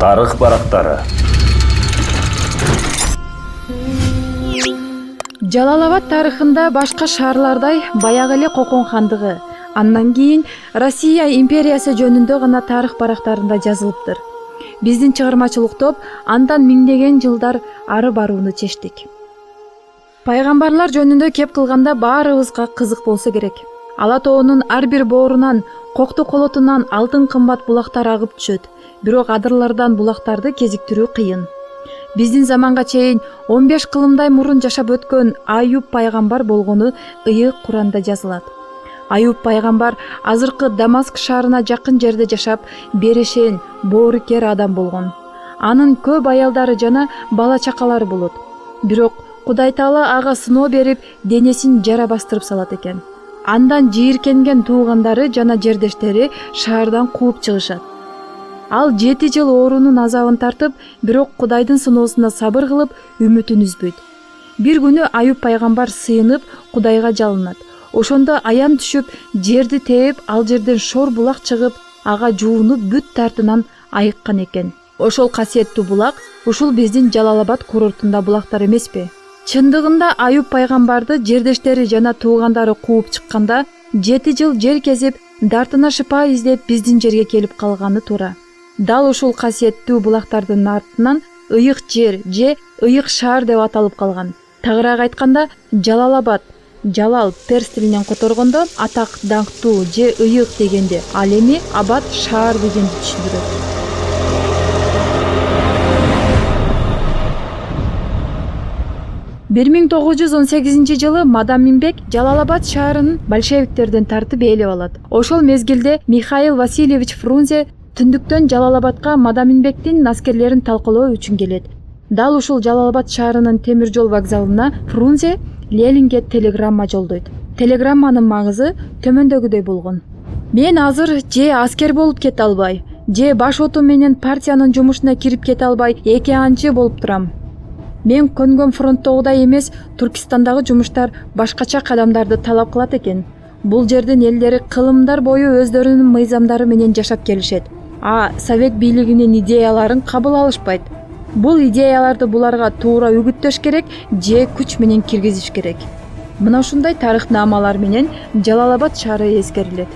Тарых барактары. Жалал-Абад тарыхында башка шаарлардай баягы эле Кокон хандыгы, андан кийин Россия империясы жөнүндө гана тарых барактарында жазылыптыр. Биздин чыгармачылык топ андан миңдеген жылдар ары барууну чечтик. Пайгамбарлар жөнүндө кеп кылганда баарыбызга кызык болсо керек. Ала тоонун ар бир боорунан, кокту колотунан алтын кымбат булактар агып түшөт. Бирок адырлардан булактарды кезиктирүү кыйын. Биздин заманга чейин 15 кылымдай мурун жашап өткөн Аюб пайгамбар болгону ыйык Куранда жазылат. Аюб пайгамбар азыркы Дамаск шаарына жакын жерде жашап, берешен, боорукер адам болгон. Анын көп аялдары жана бала чакалары болот. Бирок Кудай Таала ага сыноо берип, денесин жара бастырып салат экен. Андан жийиркенген туугандары жана жердештери шаардан кууп чыгышат. Ал 7 жыл оорунун азабын тартып, бирок Кудайдын сыноосуна сабыр кылып, үмүтүн үзбөйт. Бир күнү Аюб пайгамбар сыйынып, Кудайга жалынат. Ошондо аян түшүп, жерди тээп, ал жерден шор булак чыгып, ага жуунуп бүт тартынан айыккан экен. Ошол касиеттүү булак ушул биздин Жалал-Абад курортунда булактар эмеспи? Чындыгында Аюб пайгамбарды жердештери жана туугандары кууп чыкканда 7 жыл жер кезип, дартына шыпа издеп биздин жерге келип калганы туура. Дал ушул касиеттүү булактардын артынан ыйык жер же ыйык шаар деп аталып калган. Тагыраак айтканда, Жалал-Абад, Жалал перс тилинен которгондо атак, даңктуу же ыйык дегенди, ал эми Абад шаар дегенди түшүндүрөт. 1918 жылы Мадам Минбек Жалал-Абад шаарынын большевиктерден тартып ээлеп алат. Ошол мезгилде Михаил Васильевич Фрунзе түндүктөн Жалал-Абадка Мадам Минбектин аскерлерин талкалоо үчүн келет. Дал ушул Жалал-Абад шаарынын темир жол вокзалына Фрунзе Ленинге телеграмма жолдойт. Телеграмманын маңызы төмөндөгүдөй болгон: Мен азыр же аскер болуп кете албай, же баш оту менен партиянын жумушуна кирип кете албай, эки анчы болуп турам. Мен көнгөн фронттогудай эмес, Туркистандагы жумуштар башкача кадамдарды талап кылат экен. Бул жердин элдери кылымдар бою өздөрүнүн мыйзамдары менен жашап келишет. Совет бийлигинин идеяларын кабыл алышпайт. Бул идеяларды буларга туура үгүттөш керек же күч менен киргизиш керек. Мына ушундай тарыхнамалар менен Жалал-Абад шаары эскерилет.